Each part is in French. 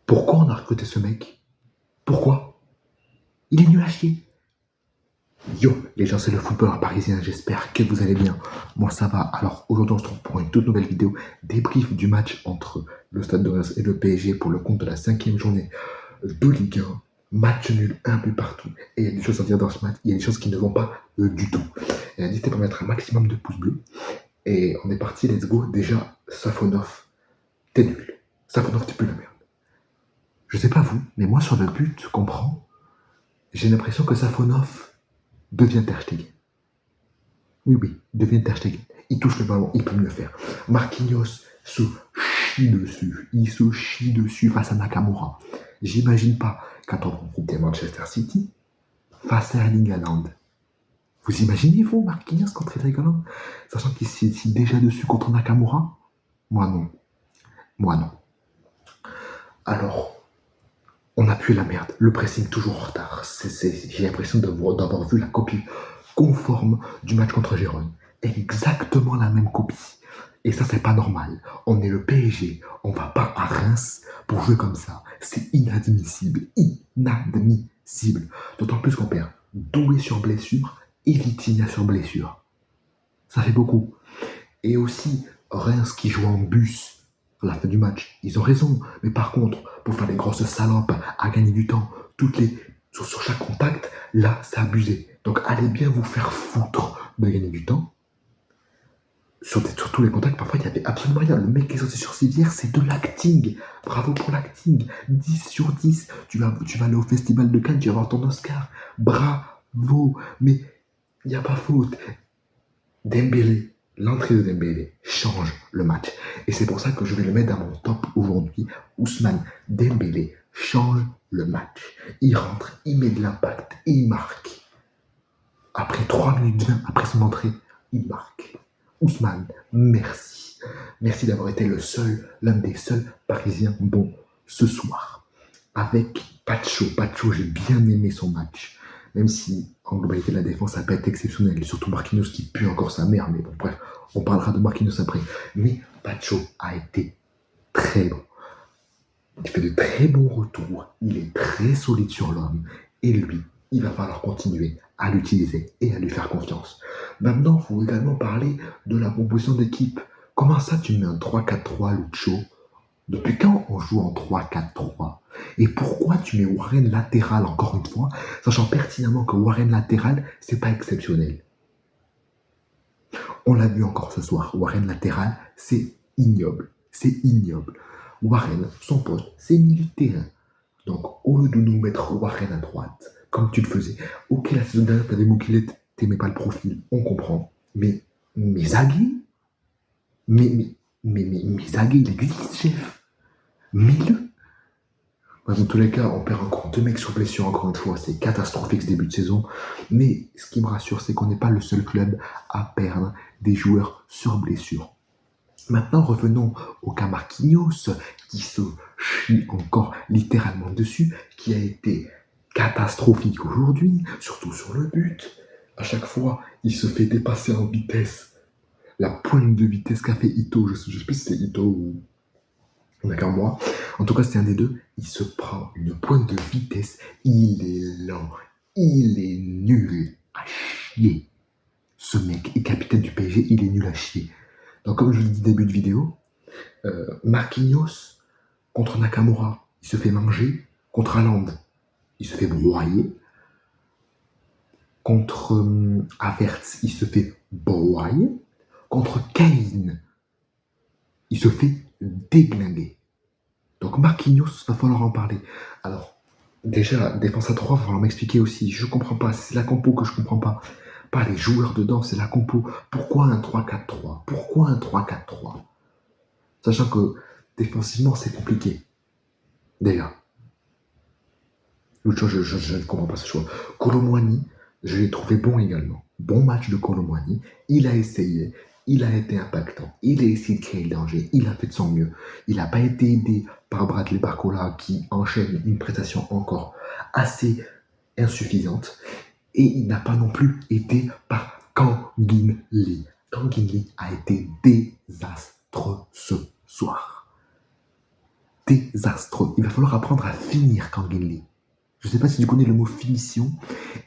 Pourquoi on a recruté ce mec? Pourquoi? Il est nul à chier. Yo, les gens, c'est le footballeur parisien, j'espère que vous allez bien. Moi, ça va. Alors, aujourd'hui, on se retrouve pour une toute nouvelle vidéo, débrief du match entre le Stade de Reims et le PSG pour le compte de la 5e journée de Ligue 1. Match nul, un but partout. Et il y a des choses à dire dans ce match, il y a des choses qui ne vont pas du tout. N'hésitez pas à mettre un maximum de pouces bleus. Et on est parti, let's go. Déjà, Safonov, t'es nul. Safonov, t'es plus la merde. Je sais pas vous, mais moi, sur le but qu'on prend, j'ai l'impression que Safonov devient Ter Stegen. Oui, devient Ter Stegen. Il touche le ballon, il peut mieux faire. Marquinhos se chie dessus. Il se chie dessus face à Nakamura. J'imagine pas quand on rencontre Manchester City face à Erling Haaland. Vous imaginez, vous, Marquinhos contre Erling Haaland, sachant qu'il s'est déjà dessus contre Nakamura? Moi non. Alors, on a pu la merde. Le pressing toujours en retard. J'ai l'impression d'avoir vu la copie conforme du match contre Gérone. Exactement la même copie. Et ça, c'est pas normal. On est le PSG. On va pas à Reims pour jouer comme ça. C'est inadmissible. Inadmissible. D'autant plus qu'on perd Doué sur blessure et Vitinha sur blessure. Ça fait beaucoup. Et aussi, Reims qui joue en bus à la fin du match, ils ont raison. Mais par contre, pour faire des grosses salopes, à gagner du temps, sur chaque contact, là, c'est abusé. Donc, allez bien vous faire foutre de gagner du temps. Sur tous les contacts, parfois, il n'y avait absolument rien. Le mec qui est sorti sur civière, c'est de l'acting. Bravo pour l'acting. 10 sur 10. Tu vas aller au Festival de Cannes, tu vas avoir ton Oscar. Bravo. Mais il n'y a pas faute. Dembélé. L'entrée de Dembélé change le match. Et c'est pour ça que je vais le mettre dans mon top aujourd'hui. Ousmane Dembélé change le match. Il rentre, il met de l'impact et il marque. Après 3 minutes 20, après son entrée, il marque. Ousmane, merci. Merci d'avoir été l'un des seuls Parisiens bons ce soir. Avec Pacho, j'ai bien aimé son match. Même si, en globalité, la défense n'a pas été exceptionnelle. Et surtout Marquinhos qui pue encore sa mère. Mais bon, bref, on parlera de Marquinhos après. Mais Pacho a été très bon. Il fait de très bons retours. Il est très solide sur l'homme. Et lui, il va falloir continuer à l'utiliser et à lui faire confiance. Maintenant, il faut également parler de la composition d'équipe. Comment ça, tu mets un 3-4-3, Lucho? Depuis quand on joue en 3-4-3? Et pourquoi tu mets Warren latéral encore une fois, sachant pertinemment que Warren latéral, c'est pas exceptionnel? On l'a vu encore ce soir, Warren latéral, c'est ignoble. Warren, son poste, c'est milieu de terrain. Donc, au lieu de nous mettre Warren à droite, comme tu le faisais, ok, la saison dernière, t'avais Moukilet, t'aimais pas le profil, on comprend. Mais Zagué, mais Zagué, il existe, chef. Mets-le. Dans tous les cas, on perd encore 2 mecs sur blessure, encore une fois. C'est catastrophique ce début de saison. Mais ce qui me rassure, c'est qu'on n'est pas le seul club à perdre des joueurs sur blessure. Maintenant, revenons au cas Marquinhos, qui se chie encore littéralement dessus, qui a été catastrophique aujourd'hui, surtout sur le but. À chaque fois, il se fait dépasser en vitesse. La pointe de vitesse qu'a fait Ito, je ne sais plus si c'était Ito ou moi. En tout cas, c'est un des deux. Il se prend une pointe de vitesse. Il est lent. Il est nul à chier. Ce mec est capitaine du PSG. Il est nul à chier. Donc, comme je l'ai dit début de vidéo, Marquinhos contre Nakamura, il se fait manger. Contre Haaland, il se fait broyer. Contre Havertz, il se fait broyer. Contre Kane, il se fait déglinguer. Donc Marquinhos, va falloir en parler. Alors, déjà, défense à 3, il va falloir m'expliquer aussi. Je comprends pas, c'est la compo que je comprends pas. Pas les joueurs dedans, c'est la compo. Pourquoi un 3-4-3? Pourquoi un 3-4-3? Sachant que défensivement, c'est compliqué. Déjà. L'autre chose, je ne comprends pas ce choix. Kolo Muani, je l'ai trouvé bon également. Bon match de Kolo Muani. Il a essayé. Il a été impactant. Il a essayé de créer le danger. Il a fait de son mieux. Il n'a pas été aidé par Bradley Barcola qui enchaîne une prestation encore assez insuffisante. Et il n'a pas non plus été par Kangin Lee. Kangin Lee a été désastreux ce soir. désastreux. Il va falloir apprendre à finir, Kanguinli. Je ne sais pas si tu connais le mot finition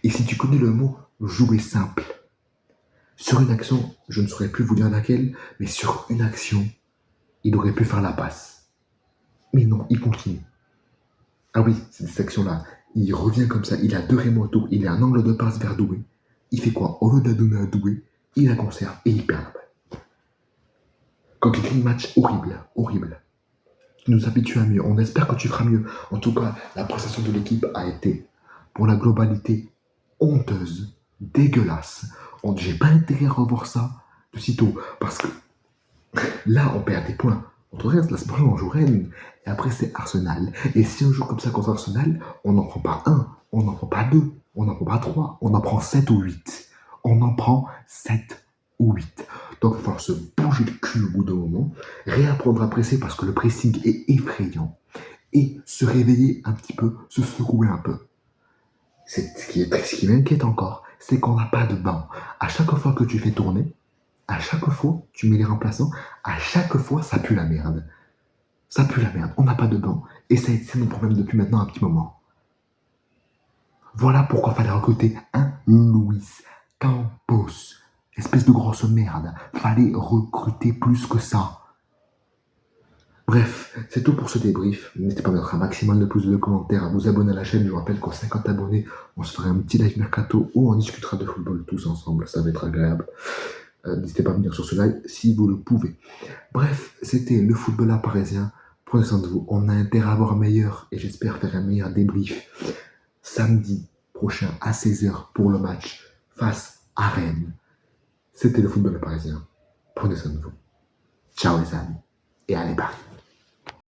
et si tu connais le mot jouer simple. Sur une action, je ne saurais plus vous dire laquelle, mais sur une action, il aurait pu faire la passe. Mais non, il continue. Ah oui, c'est cette action-là. Il revient comme ça, il a 2 Remoto, il a un angle de passe vers Doué. Il fait quoi? Au lieu de la donner à Doué, il la conserve et il perd la balle. Kanguinli, match horrible, horrible. Tu nous habitues à mieux, on espère que tu feras mieux. En tout cas, la prestation de l'équipe a été, pour la globalité, honteuse, dégueulasse. J'ai pas intérêt à revoir ça de sitôt, parce que là, on perd des points. Contre Rennes, la semaine prochaine, on joue Rennes, et après, c'est Arsenal. Et si on joue comme ça contre Arsenal, on n'en prend pas 1, on n'en prend pas 2, on n'en prend pas 3, on en prend 7 ou 8. On en prend 7 ou 8. Donc, il va falloir se bouger le cul au bout d'un moment, réapprendre à presser parce que le pressing est effrayant, et se réveiller un petit peu, se secouer un peu. Ce qui m'inquiète encore, c'est qu'on n'a pas de banc. À chaque fois que tu fais tourner, à chaque fois, tu mets les remplaçants, à chaque fois, ça pue la merde. Ça pue la merde, on n'a pas de banc. Et c'est mon problème depuis maintenant un petit moment. Voilà pourquoi fallait recruter un Luis Campos. Espèce de grosse merde. Fallait recruter plus que ça. Bref, c'est tout pour ce débrief. N'hésitez pas à mettre un maximum de pouces de commentaires, à vous abonner à la chaîne. Je vous rappelle qu'aux 50 abonnés, on se fera un petit live mercato où on discutera de football tous ensemble. Ça va être agréable. N'hésitez pas à venir sur ce live si vous le pouvez. Bref, c'était le footballeur parisien. Prenez soin de vous. On a intérêt à avoir meilleur et j'espère faire un meilleur débrief samedi prochain à 16h pour le match face à Rennes. C'était le footballeur parisien. Prenez soin de vous. Ciao les amis et allez Paris.